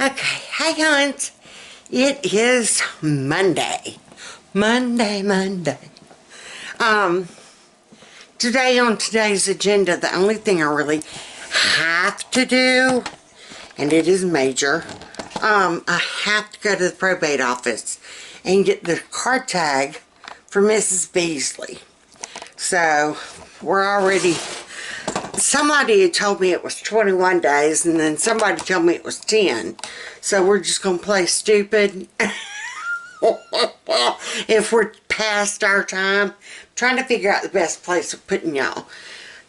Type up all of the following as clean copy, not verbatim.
Okay, hi Hans. It is Monday. Monday. Today on today's agenda, the only thing I really have to do, and it is major, I have to go to the probate office and get the car tag for Mrs. Beasley. So, we're already, somebody had told me it was 21 days, and then somebody told me it was 10. So we're just going to play stupid. If we're past our time, I'm trying to figure out the best place of putting y'all.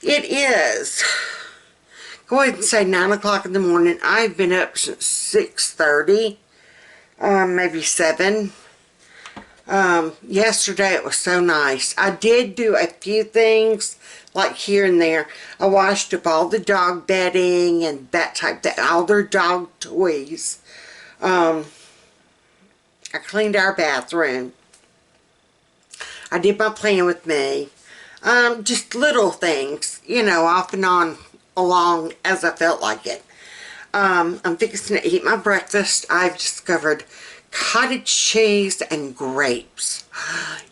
It is, go ahead and say 9 o'clock in the morning. I've been up since 6:30, maybe 7. Yesterday it was so nice. I did do a few things like here and there. I washed up all the dog bedding and that type, all their dog toys. I cleaned our bathroom. I did my plan with me. Just little things, you know, off and on along as I felt like it. I'm fixing to eat my breakfast. I've discovered cottage cheese and grapes.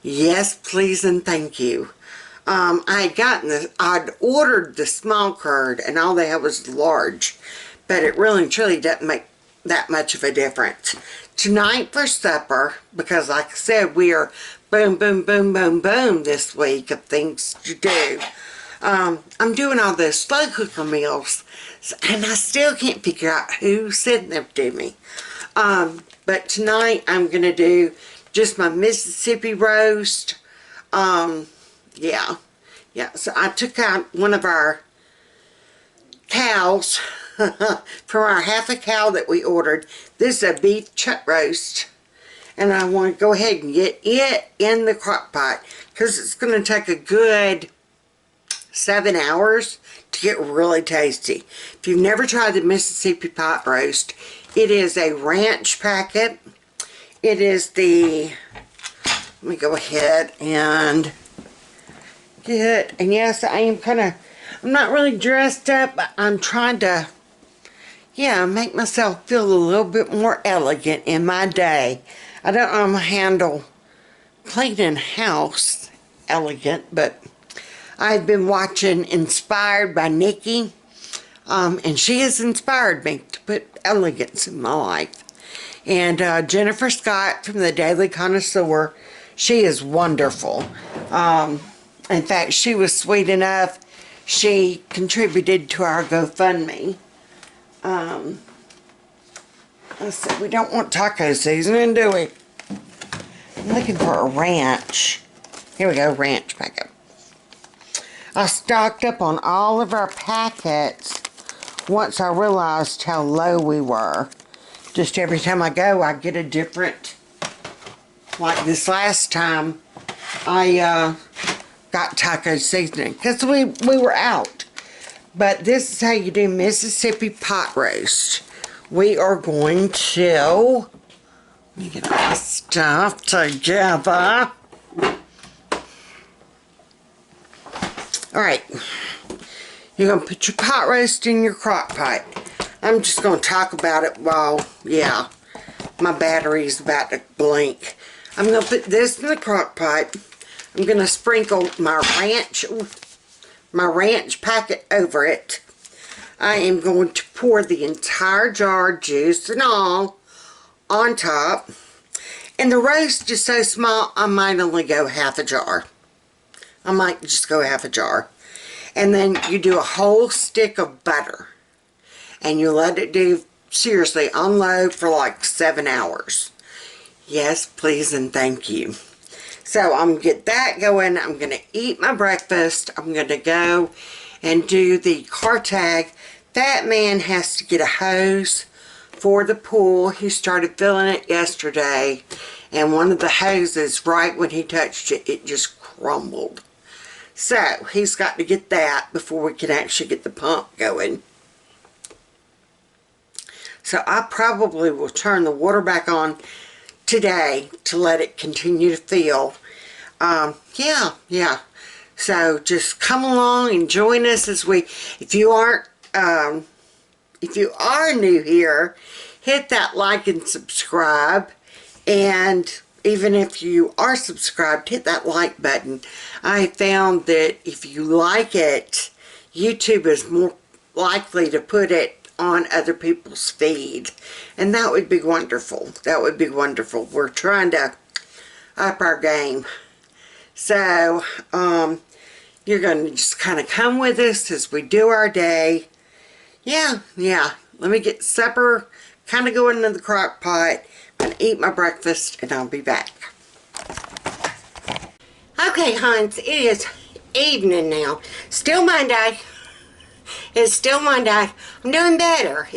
Yes, please and thank you. I'd ordered the small curd and all they had was large, but it really and truly doesn't make that much of a difference. Tonight for supper, because like I said, we are boom this week of things to do. I'm doing all those slow cooker meals, and I still can't figure out who sent them to me. But tonight I'm going to do just my Mississippi roast. Yeah. So I took out one of our cows from our half a cow that we ordered. This is a beef chuck roast. And I want to go ahead and get it in the crock pot, because it's going to take a good 7 hours to get really tasty. If you've never tried the Mississippi pot roast, it is a ranch packet. It is the, let me go ahead and get, and yes, I am I'm not really dressed up, but I'm trying to, make myself feel a little bit more elegant in my day. I don't know how to handle cleaning house elegant, but I've been watching Inspired by Nikki, and she has inspired me to put elegance in my life. And Jennifer Scott from the Daily Connoisseur, she is wonderful. In fact, she was sweet enough, she contributed to our GoFundMe. Let's see, we don't want taco seasoning, do we? I'm looking for a ranch. Here we go, ranch packet. I stocked up on all of our packets once I realized how low we were. Just every time I go, I get a different, like this last time, I got taco seasoning because we were out. But this is how you do Mississippi pot roast. We are going to, let me get all this stuff together. Alright, you're going to put your pot roast in your crock pot. I'm just going to talk about it while, my battery's about to blink. I'm going to put this in the crock pot. I'm going to sprinkle my ranch packet over it. I am going to pour the entire jar, juice and all, on top. And the roast is so small, I might only go half a jar. I might just go half a jar. And then you do a whole stick of butter. And you let it do, seriously, on low for like 7 hours. Yes, please and thank you. So I'm going to get that going. I'm going to eat my breakfast. I'm going to go and do the car tag. That man has to get a hose for the pool. He started filling it yesterday. And one of the hoses, right when he touched it, it just crumbled. So he's got to get that before we can actually get the pump going. So I probably will turn the water back on today to let it continue to fill. So just come along and join us as we, if you are new here, hit that like and subscribe. And even if you are subscribed, hit that like button. I found that if you like it, YouTube is more likely to put it on other people's feed. And that would be wonderful. That would be wonderful. We're trying to up our game. So, you're going to just kind of come with us as we do our day. Yeah. Let me get supper kind of going in the crock pot. I'm going to eat my breakfast and I'll be back. Okay, Hans, it is evening now. Still Monday. It's still Monday. I'm doing better.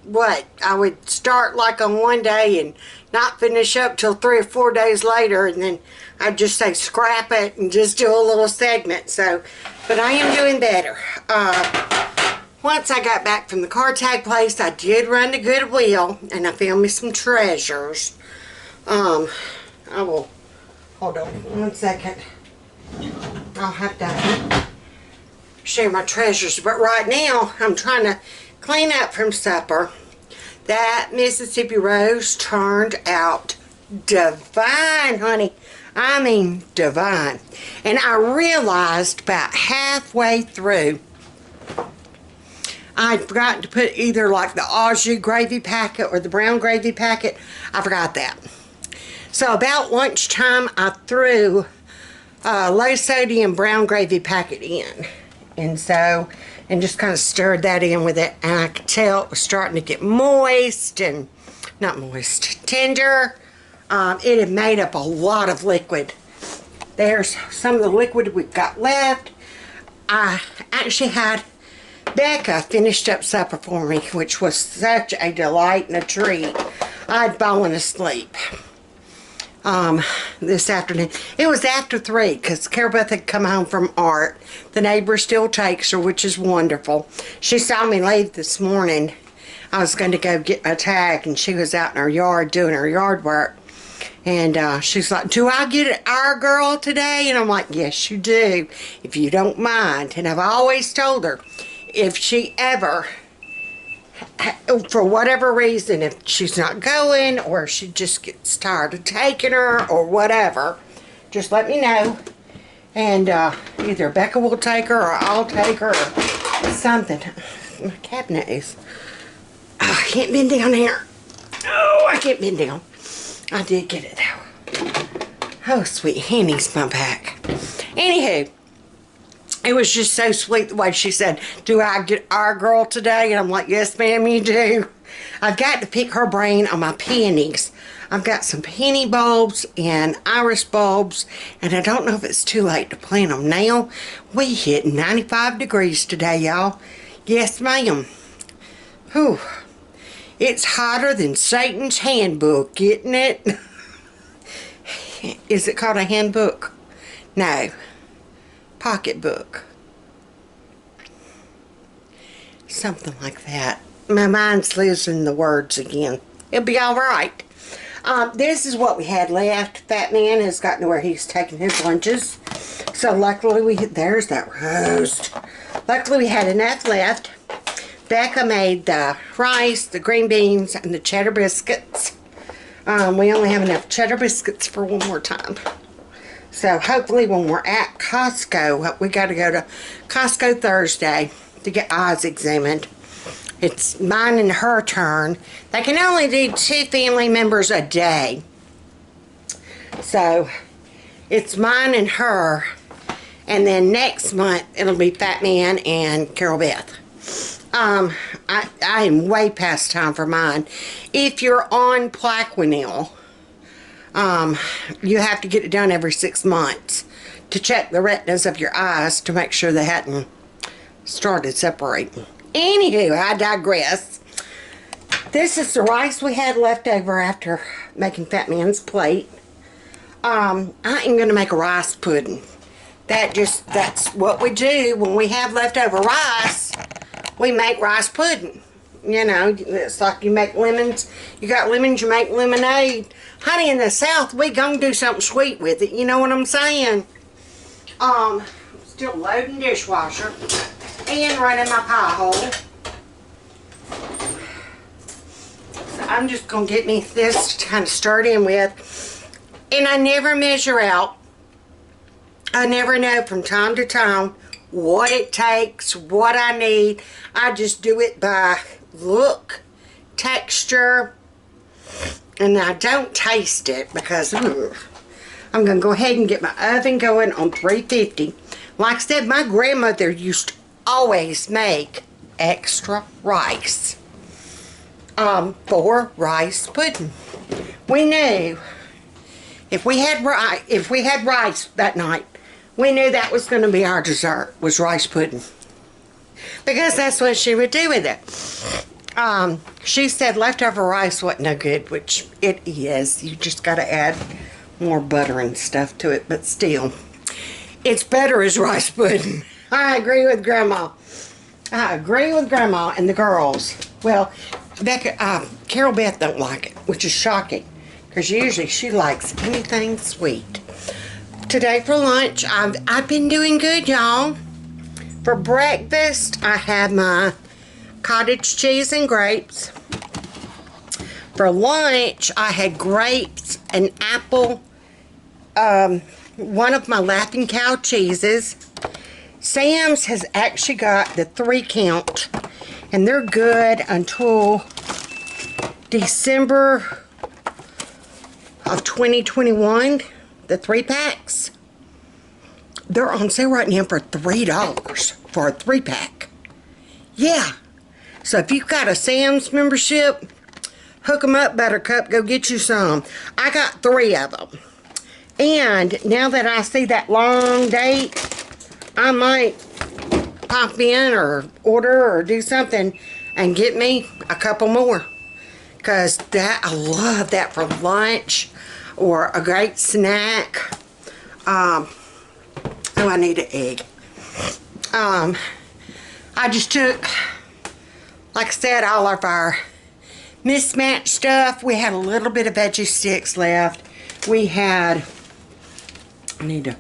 What? I would start like on one day and not finish up till 3 or 4 days later, and then I'd just say scrap it and just do a little segment. So, but I am doing better. Once I got back from the car tag place, I did run to Goodwill and I found me some treasures. I will, hold on 1 second. I'll have to share my treasures, but right now I'm trying to clean up from supper. That Mississippi Rose turned out divine, honey. I mean divine. And I realized about halfway through I'd forgotten to put either like the au jus gravy packet or the brown gravy packet. I forgot that. So about lunchtime I threw a low sodium brown gravy packet in. And so, and just kind of stirred that in with it. And I could tell it was starting to get moist and, not moist, tender. It had made up a lot of liquid. There's some of the liquid we've got left. I actually had Becca finished up supper for me, which was such a delight and a treat. I'd fallen asleep this afternoon. It was after 3 because Carol Beth had come home from art. The neighbor still takes her, which is wonderful. She saw me leave this morning. I was going to go get my tag, and she was out in her yard doing her yard work. And she's like, do I get our girl today? And I'm like, yes, you do, if you don't mind. And I've always told her, if she ever, for whatever reason, if she's not going or she just gets tired of taking her or whatever, just let me know. And either Becca will take her or I'll take her or something. My cabinet is, I can't bend down here. Oh, I can't bend down. I did get it though. Oh, sweet Henny's my back. Anywho, it was just so sweet the way she said, do I get our girl today? And I'm like, yes, ma'am, you do. I've got to pick her brain on my peonies. I've got some peony bulbs and iris bulbs, and I don't know if it's too late to plant them now. We hit 95 degrees today, y'all. Yes, ma'am. Whew. It's hotter than Satan's handbook, isn't it? Is it called a handbook? No. Pocketbook. Something like that. My mind's losing the words again. It'll be alright. This is what we had left. Fat Man has gotten to where he's taking his lunches. So luckily there's that roast. Luckily we had enough left. Becca made the rice, the green beans, and the cheddar biscuits. We only have enough cheddar biscuits for one more time. So hopefully when we're at Costco, we got to go to Costco Thursday to get eyes examined. It's mine and her turn. They can only do 2 family members a day. So it's mine and her. And then next month it'll be Fat Man and Carol Beth. I am way past time for mine. If you're on Plaquenil, you have to get it done every 6 months to check the retinas of your eyes to make sure they hadn't started separating. Anywho, I digress. This is the rice we had left over after making Fat Man's plate. I am going to make a rice pudding. That's what we do when we have leftover rice. We make rice pudding. You know, it's like you make lemons. You got lemons, you make lemonade. Honey, in the South, we gonna do something sweet with it. You know what I'm saying? Still loading dishwasher and running my pie hole. So I'm just going to get me this to kind of start in with. And I never measure out. I never know from time to time what it takes, what I need. I just do it by look, texture, and I don't taste it because ugh. I'm going to go ahead and get my oven going on 350. Like I said, my grandmother used to always make extra rice for rice pudding. We knew if we had rice that night, we knew that was going to be our dessert, was rice pudding. Because that's what she would do with it. She said leftover rice wasn't no good, which it is. You just got to add more butter and stuff to it, but still, it's better as rice pudding. I agree with Grandma. I agree with Grandma and the girls. Well, Becca, Carol Beth don't like it, which is shocking, because usually she likes anything sweet. Today for lunch, I've been doing good, y'all. For breakfast, I had my cottage cheese and grapes. For lunch, I had grapes and apple, one of my Laughing Cow cheeses. Sam's has actually got the 3-count, and they're good until December of 2021. The 3-packs. They're on sale right now for $3 for a 3-pack. Yeah. So if you've got a Sam's membership, hook them up, Buttercup. Go get you some. I got 3 of them. And now that I see that long date, I might pop in or order or do something and get me a couple more. Because I love that for lunch or a great snack. Oh, I need an egg. I just took, like I said, all of our mismatched stuff. We had a little bit of veggie sticks left. We had, I need to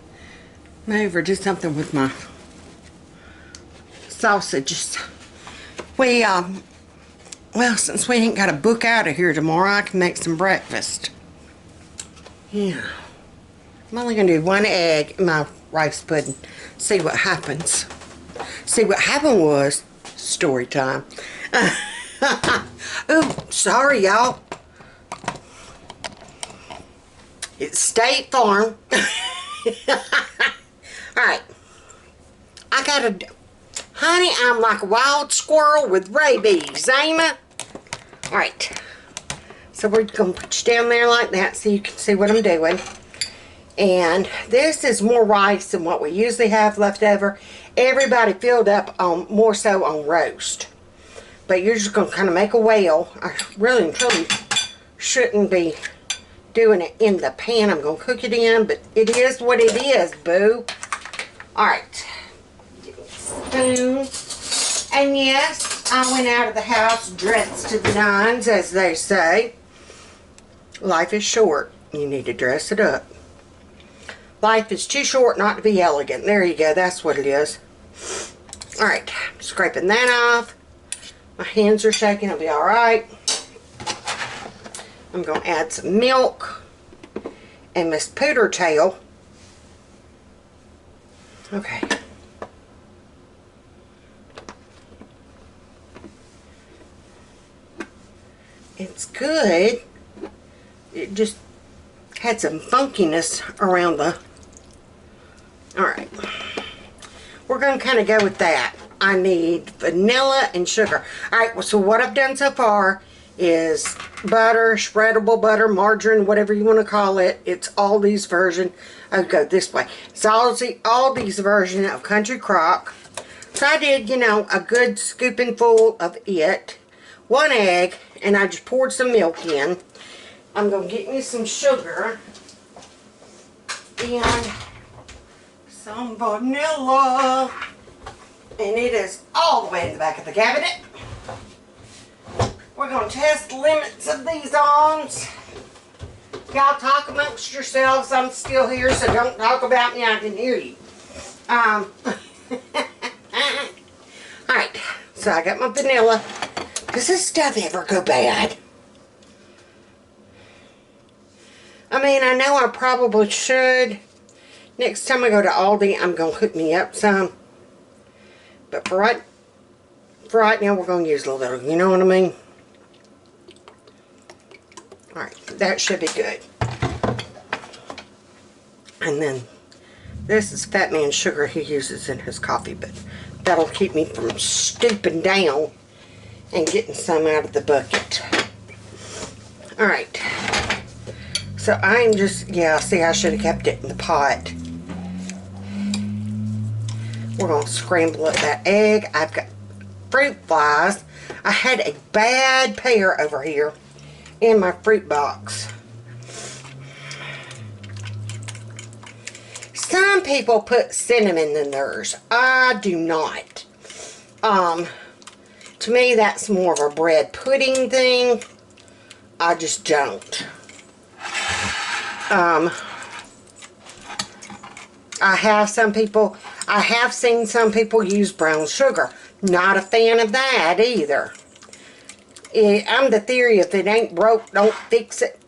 move or do something with my sausages. We, well, since we ain't got to book out of here tomorrow, I can make some breakfast. Yeah. I'm only going to do 1 egg in my rice pudding. See what happens. See, what happened was story time. Ooh, sorry, y'all. It's State Farm. Alright. I got a... Honey, I'm like a wild squirrel with rabies, ain't I? Alright. So we're going to put you down there like that so you can see what I'm doing. And this is more rice than what we usually have left over. Everybody filled up on more so on roast. But you're just going to kind of make a well. I really and truly shouldn't be doing it in the pan I'm going to cook it in. But it is what it is, boo. Alright. Spoon. And yes, I went out of the house dressed to the nines, as they say. Life is short. You need to dress it up. Life is too short not to be elegant. There you go. That's what it is. Alright. Scraping that off. My hands are shaking. I'll be alright. I'm going to add some milk. And Miss Pooter Tail. Okay. It's good. It just had some funkiness around the... Alright. We're going to kind of go with that. I need vanilla and sugar. Alright, well, so what I've done so far is butter, spreadable butter, margarine, whatever you want to call it. It's Aldi's version. I'll go this way. It's Aldi's version of Country Crock. So I did, you know, a good scooping full of it. 1 egg, and I just poured some milk in. I'm going to get me some sugar and some vanilla. And it is all the way in the back of the cabinet. We're going to test the limits of these ons. Y'all talk amongst yourselves. I'm still here, so don't talk about me. I can hear you. Alright, so I got my vanilla. Does this stuff ever go bad? mean, I know I probably should. Next time I go to Aldi, I'm going to hook me up some. But for right now, we're going to use a little bit, you know what I mean? Alright, that should be good. And then, this is Fat Man sugar he uses in his coffee, but that'll keep me from stooping down and getting some out of the bucket. Alright. So I'm just, yeah, see, I should have kept it in the pot. We're going to scramble up that egg. I've got fruit flies. I had a bad pair over here in my fruit box. Some people put cinnamon in theirs. I do not. To me, that's more of a bread pudding thing. I just don't. I have seen some people use brown sugar. Not a fan of that either. I'm the theory, if it ain't broke, don't fix it.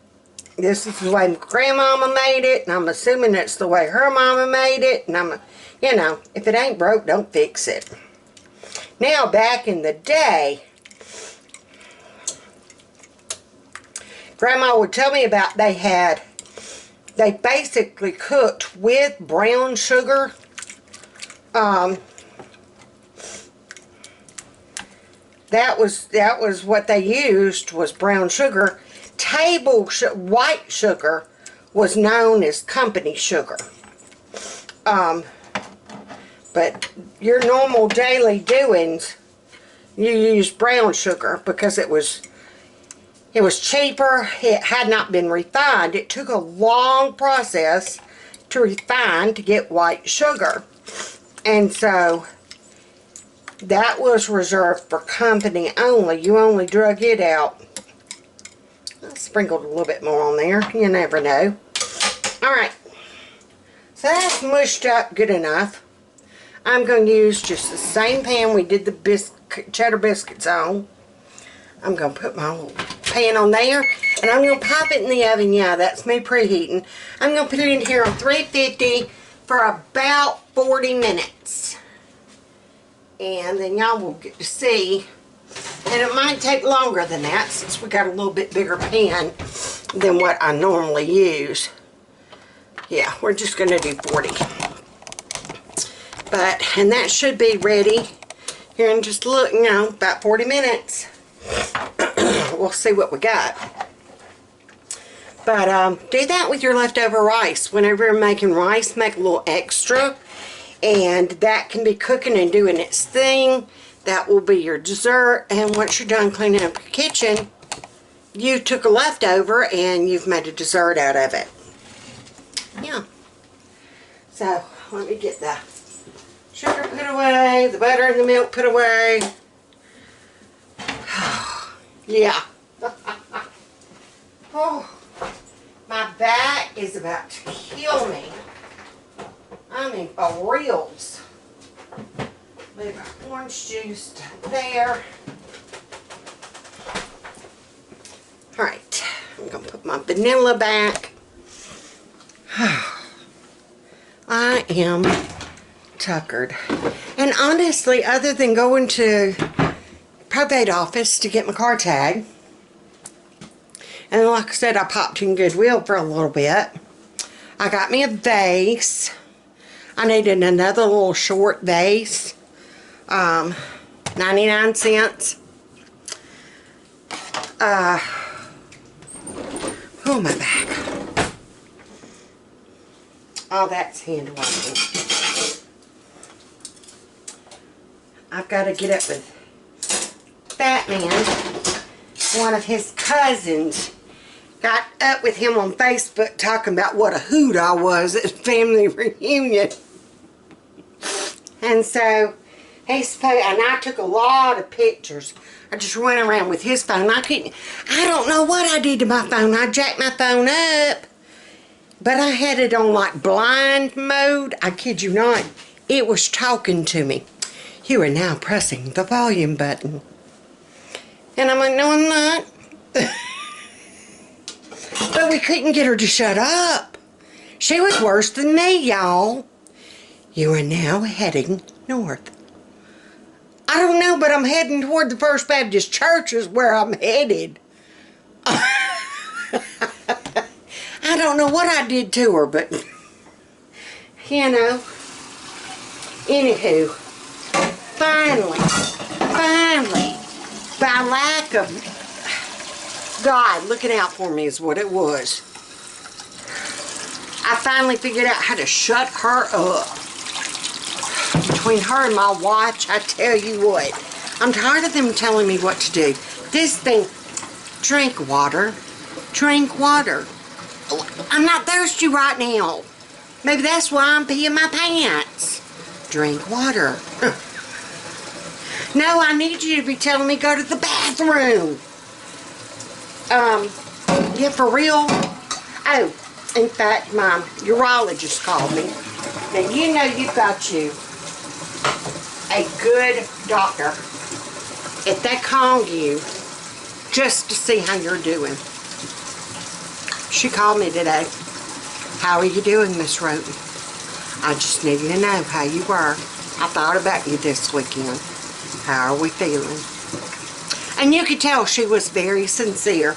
This is the way Grandmama made it, and I'm assuming it's the way her mama made it, and you know, if it ain't broke, don't fix it. Now, back in the day, Grandma would tell me about they basically cooked with brown sugar. That was what they used, was brown sugar. White sugar was known as company sugar. But your normal daily doings, you use brown sugar because it was cheaper. It had not been refined. It took a long process to refine to get white sugar. And so that was reserved for company only. You only drug it out. I sprinkled a little bit more on there. You never know. Alright. So that's mushed up good enough. I'm going to use just the same pan we did the cheddar biscuits on. I'm going to put my little pan on there. And I'm going to pop it in the oven. Yeah, that's me preheating. I'm going to put it in here on 350 for about 40 minutes. And then y'all will get to see. And it might take longer than that since we got a little bit bigger pan than what I normally use. Yeah, we're just going to do 40. And that should be ready here in just a little, you know, about 40 minutes. We'll see what we got. But do that with your leftover rice. Whenever you're making rice, make a little extra. And that can be cooking and doing its thing. That will be your dessert. And once you're done cleaning up your kitchen, you took a leftover and you've made a dessert out of it. Yeah. So, let me get the sugar put away, the butter and the milk put away. Yeah. Oh, my back is about to kill me. I mean, for reals. Leave our orange juice there. Alright, I'm going to put my vanilla back. I am tuckered. And honestly, other than going to probate office to get my car tag, and like I said, I popped in Goodwill for a little bit. I got me a vase. I needed another little short vase. 99 cents. Oh, my back. Oh, that's hand washing. I've got to get up with Fat Man. One of his cousins got up with him on Facebook talking about what a hoot I was at family reunion. And so he's supposed, and I took a lot of pictures. I just went around with his phone. I don't know what I did to my phone. I jacked my phone up. But I had it on like blind mode. I kid you not. It was talking to me. You are now pressing the volume button. And I'm like, no, I'm not. But we couldn't get her to shut up. She was worse than me, y'all. You are now heading north. I don't know, but I'm heading toward the First Baptist Church is where I'm headed. I don't know what I did to her, but, you know. Anywho, finally, by lack of God looking out for me is what it was. I finally figured out how to shut her up. Between her and my watch, I tell you what, I'm tired of them telling me what to do. This thing, drink water. Drink water. I'm not thirsty right now. Maybe that's why I'm peeing my pants. Drink water. No, I need you to be telling me go to the bathroom. Yeah, for real? Oh, in fact, my urologist called me. Now, you know you've got you a good doctor if they call you just to see how you're doing. She called me today. How are you doing, Miss Roten? I just needed to know how you were. I thought about you this weekend. How are we feeling? And you could tell she was very sincere.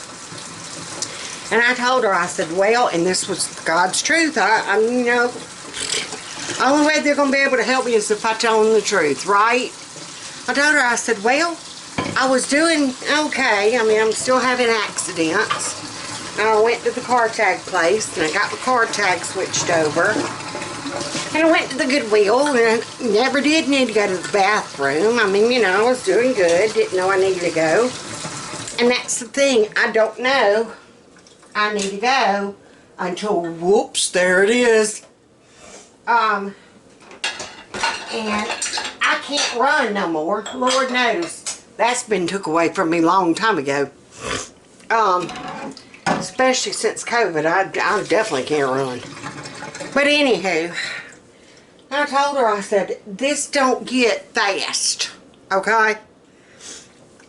And I told her, I said, well, and this was God's truth. I'm, you know, the only way they're going to be able to help me is if I tell them the truth, right? I told her, I said, well, I was doing okay. I mean, I'm still having accidents. And I went to the car tag place, and I got the car tag switched over. And I went to the Goodwill, and I never did need to go to the bathroom. I mean, you know, I was doing good. Didn't know I needed to go. And that's the thing. I don't know I need to go until, whoops, there it is. And I can't run no more. Lord knows. That's been took away from me a long time ago. Especially since COVID, I definitely can't run. But anywho, I told her, I said, this don't get fast, okay?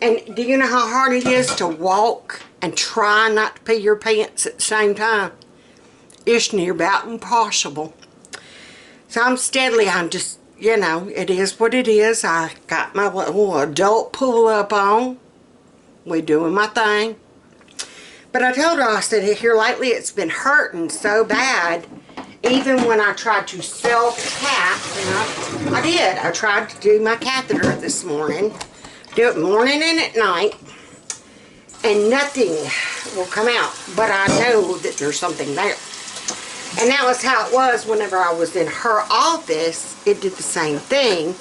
And do you know how hard it is to walk and try not to pee your pants at the same time? It's near about impossible. So I'm just, you know, it is what it is. I got my little adult pull-up on. We doing my thing. But I told her, I said, here lately it's been hurting so bad. Even when I tried to self-cath, and I did. I tried to do my catheter this morning. Do it morning and at night. And nothing will come out. But I know that there's something there. And that was how it was whenever I was in her office. It did the same thing.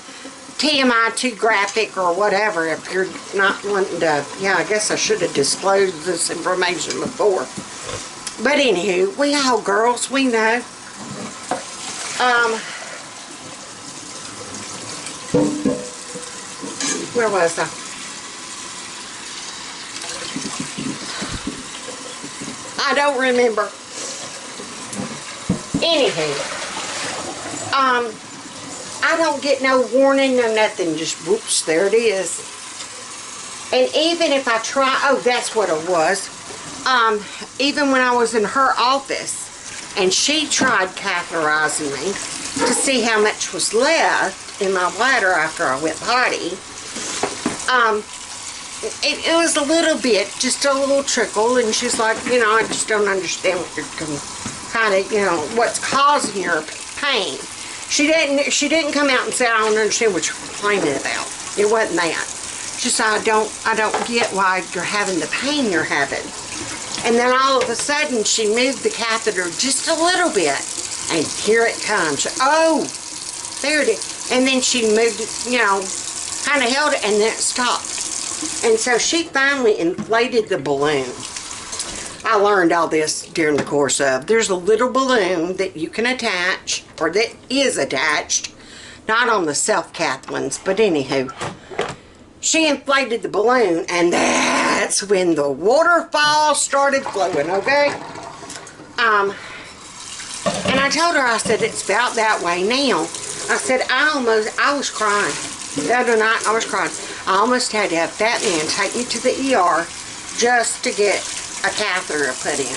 TMI, too graphic or whatever, if you're not wanting to, yeah, I guess I should have disclosed this information before. But anywho, we all girls, we know. Where was I? I don't remember. Anywho, I don't get no warning, no nothing. Just whoops, there it is. And even if I try, oh, that's what it was. Even when I was in her office and she tried catheterizing me to see how much was left in my bladder after I went potty, it was a little bit, just a little trickle, and she's like, you know, I just don't understand what you're kind of, you know, what's causing your pain. She didn't come out and say, I don't understand what you're complaining about. It wasn't that. She said, I don't get why you're having the pain you're having. And then all of a sudden, she moved the catheter just a little bit, and here it comes. Oh, there it is. And then she moved it, you know, kind of held it, and then it stopped. And so she finally inflated the balloon. I learned all this during the course of, there's a little balloon that you can attach, or that is attached, not on the self-cath ones, but anywho. She inflated the balloon, and that's when the waterfall started flowing, okay? And I told her, I said, it's about that way now. I said, I was crying. The other night, I was crying. I almost had to have that man take me to the ER just to get a catheter put in.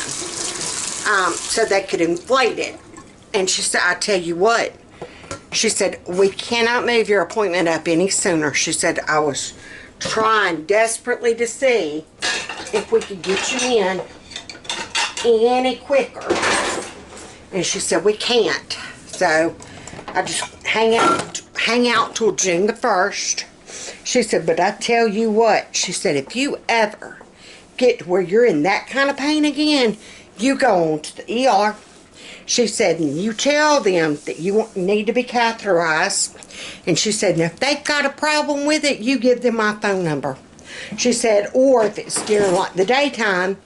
so they could inflate it. And she said, I tell you what, she said, we cannot move your appointment up any sooner. She said, I was trying desperately to see if we could get you in any quicker. And she said, we can't. So I just hang out till June the 1st. She said, but I tell you what, she said, if you ever get to where you're in that kind of pain again, you go on to the ER. She said, and you tell them that you need to be catheterized. And she said, and if they've got a problem with it, you give them my phone number. She said, or if it's during like the daytime,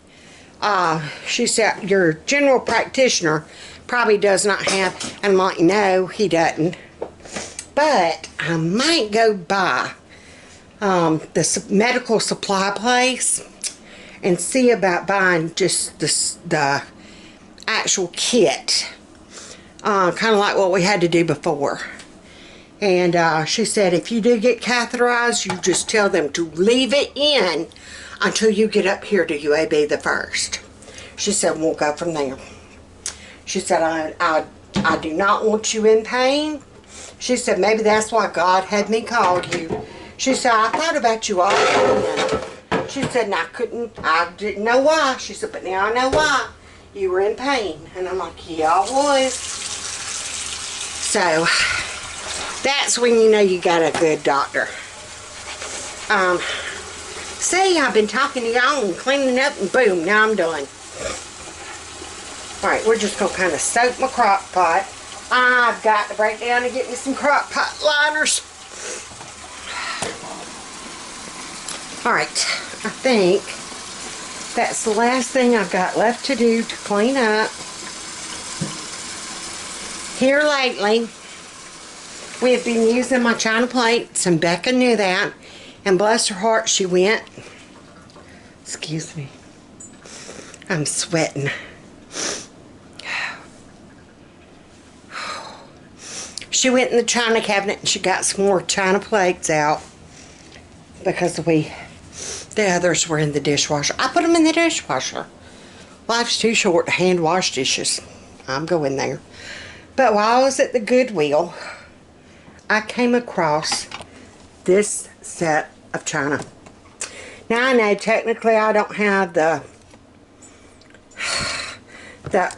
she said, your general practitioner probably does not have, and I'm like, no, he doesn't. But I might go by the medical supply place and see about buying just the actual kit, kind of like what we had to do before. And she said, if you do get catheterized, you just tell them to leave it in until you get up here to UAB the 1st. She said, we'll go from there. She said, I do not want you in pain. She said, maybe that's why God had me call you. She said, I thought about you all the time. She said, and I didn't know why. She said, but now I know why. You were in pain. And I'm like, yeah, I was. So, that's when you know you got a good doctor. See, I've been talking to y'all and cleaning up, and boom, now I'm done. Alright, we're just going to kind of soak my crock pot. I've got to break down and get me some crock pot liners. Alright, I think that's the last thing I've got left to do to clean up. Here lately, we have been using my china plates, and Becca knew that. And bless her heart, she went. Excuse me. I'm sweating. She went in the china cabinet and she got some more china plates out because the others were in the dishwasher. I put them in the dishwasher. Life's too short to hand wash dishes. I'm going there. But while I was at the Goodwill, I came across this set of china. Now I know technically I don't have the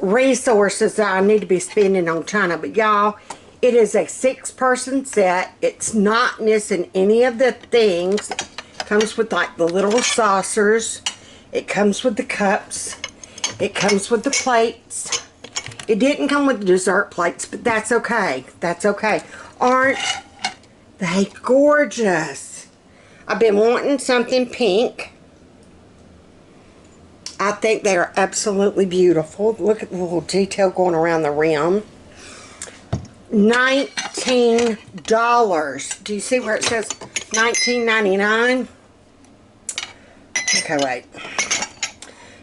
resources that I need to be spending on china, but y'all, it is a 6-person set. It's not missing any of the things. It comes with like the little saucers. It comes with the cups. It comes with the plates. It didn't come with the dessert plates, but that's okay. That's okay. Aren't they gorgeous? I've been wanting something pink. I think they are absolutely beautiful. Look at the little detail going around the rim. $19. Do you see where it says $19.99? Okay, wait.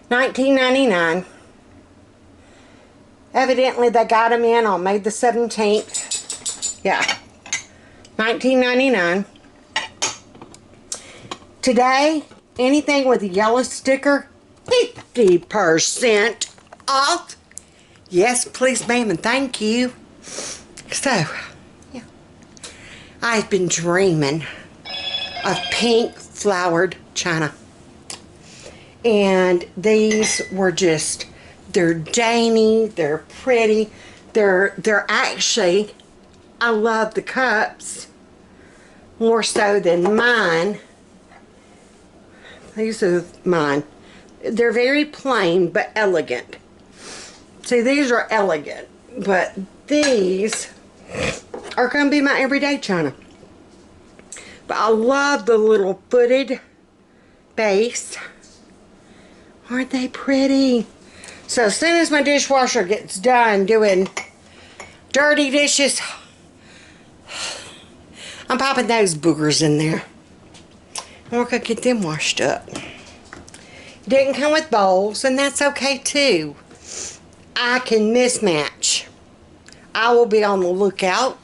$19.99. Evidently, they got them in on May the 17th. Yeah. $19.99. Today, anything with a yellow sticker, 50% off. Yes, please, ma'am, and thank you. So, yeah. I've been dreaming of pink flowered china. And these were just, they're dainty, they're pretty, they're actually, I love the cups more so than mine. These are mine. They're very plain but elegant. See, these are elegant, but these are going to be my everyday china. But I love the little footed base. Aren't they pretty? So as soon as my dishwasher gets done doing dirty dishes, I'm popping those boogers in there. And we're going to get them washed up. It didn't come with bowls, and that's okay too. I can mismatch. I will be on the lookout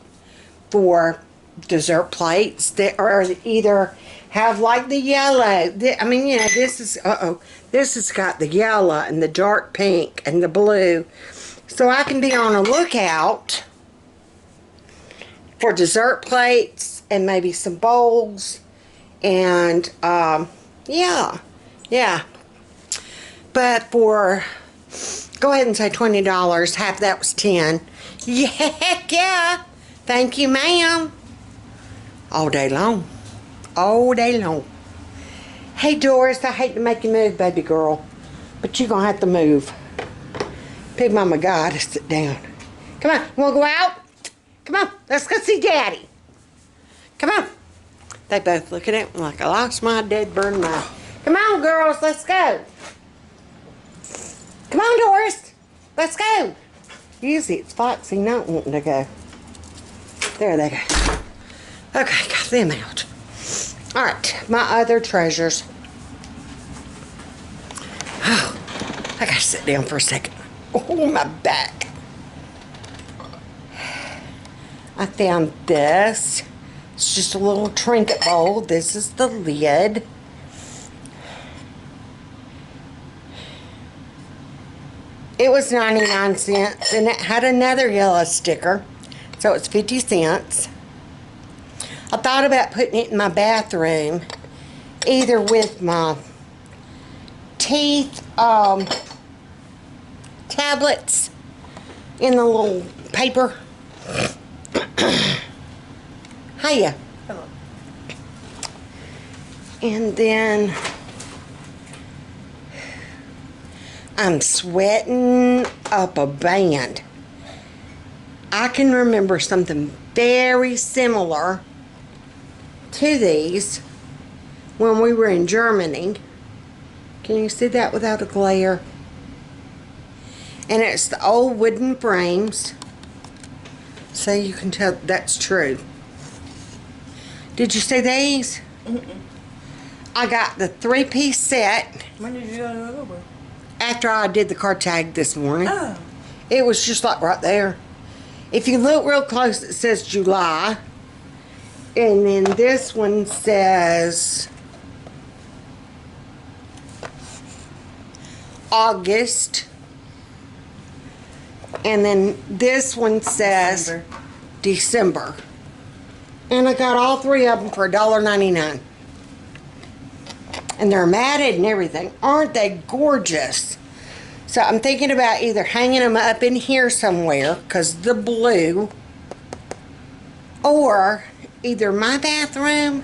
for dessert plates that are either have like the yellow. I mean, you know, this is, this has got the yellow and the dark pink and the blue. So I can be on a lookout for dessert plates and maybe some bowls. And, yeah. But for, go ahead and say $20, half that was 10. Yeah, heck yeah. Thank you, ma'am. All day long. All day long. Hey, Doris, I hate to make you move, baby girl, but you're going to have to move. Big Mama gotta sit down. Come on, you want to go out? Come on, let's go see Daddy. Come on. They both looking at me like I lost my dead bird mind. Come on, girls, let's go. Come on, Doris. Let's go. Usually it's Foxy not wanting to go. There they go. Okay, got them out. All right, my other treasures. Oh, I gotta sit down for a second. Oh, my back. I found this. It's just a little trinket bowl. This is the lid. It was 99 cents and it had another yellow sticker. So it's 50 cents. I thought about putting it in my bathroom, either with my teeth tablets in the little paper. Hiya. Hello. And then I'm sweating up a band. I can remember something very similar to these when we were in Germany. Can you see that without a glare? And it's the old wooden frames, so you can tell that's true. Did you see these? I got the 3-piece set. When did you go to Uber? After I did the car tag this morning. Oh. It was just like right there. If you look real close, it says July. And then this one says August. And then this one says December. And I got all three of them for $1.99. And they're matted and everything. Aren't they gorgeous? So I'm thinking about either hanging them up in here somewhere, because the blue, or either my bathroom.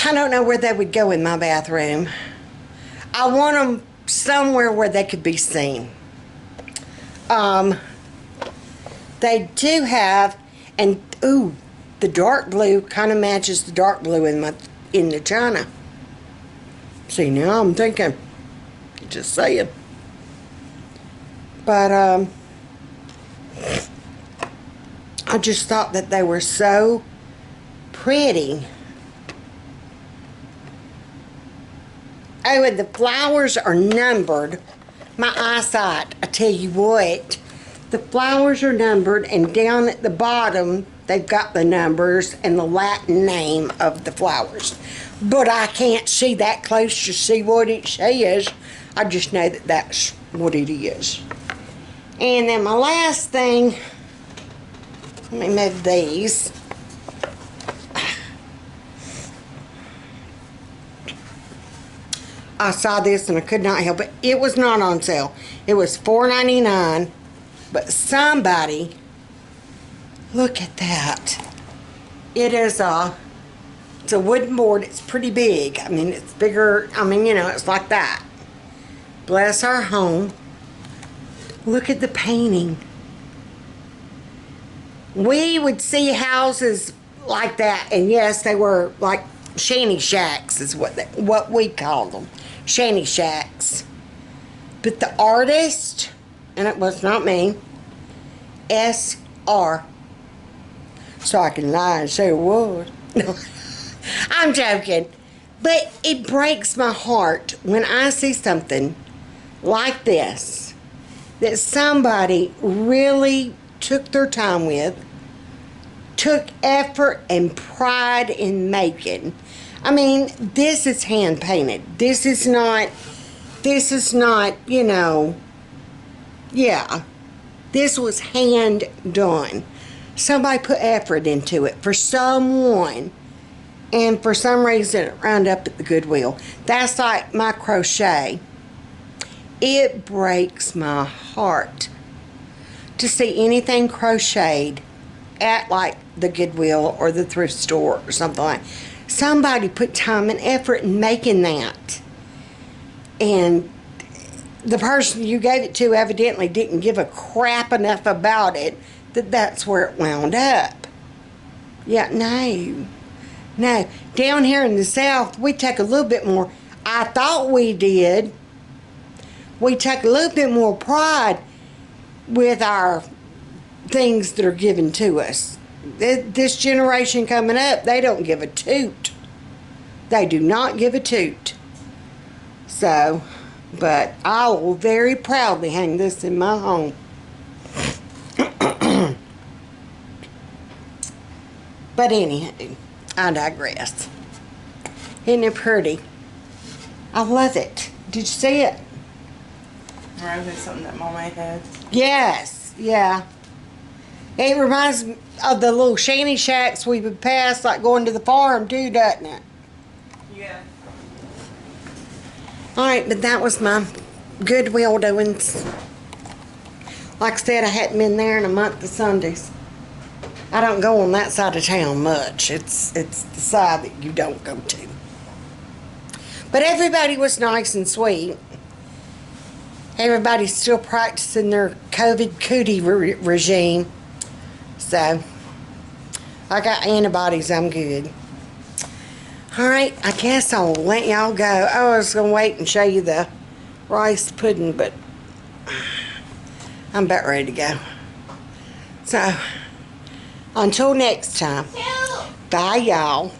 I don't know where they would go in my bathroom. I want them somewhere where they could be seen. They do have, and ooh, the dark blue kind of matches the dark blue in the china. See, now I'm thinking, just saying. But I just thought that they were so pretty. Oh, and the flowers are numbered. My eyesight, I tell you what. The flowers are numbered, and down at the bottom, they've got the numbers and the Latin name of the flowers. But I can't see that close to see what it says. I just know that that's what it is. And then my last thing, let me move these. I saw this and I could not help it. It was not on sale. It was $4.99. But somebody, look at that. It's a wooden board. It's pretty big. I mean, it's bigger. I mean, you know, it's like that. Bless our home. Look at the painting. We would see houses like that, and yes, they were like shanty shacks is what we called them. Shanty shacks. But the artist, and it was not me, S.R. So I can lie and say it was. No, I'm joking. But it breaks my heart when I see something like this that somebody really took their time with took effort and pride in making. I mean, this is hand painted. This is not, you know, yeah. This was hand done. Somebody put effort into it for someone. And for some reason it wound up at the Goodwill. That's like my crochet. It breaks my heart to see anything crocheted at like the Goodwill or the thrift store or something like that. Somebody put time and effort in making that. And the person you gave it to evidently didn't give a crap enough about it that that's where it wound up. Yeah, no. No. Down here in the South, we take a little bit more. I thought we did. We take a little bit more pride with our things that are given to us. This generation coming up, they don't give a toot. They do not give a toot. So, but I will very proudly hang this in my home. But anywho, I digress. Isn't it pretty? I love it. Did you see it? Reminds me of something that Mama had. Yes, yeah. It reminds me of the little shanty shacks we would pass, like going to the farm too, doesn't it? Yeah. Alright, but that was my Goodwill doings. Like I said, I hadn't been there in a month of Sundays. I don't go on that side of town much. It's the side that you don't go to. But everybody was nice and sweet. Everybody's still practicing their COVID cootie regime. So, I got antibodies, I'm good. Alright, I guess I'll let y'all go. Oh, I was going to wait and show you the rice pudding, but I'm about ready to go. So, until next time. Bye, y'all.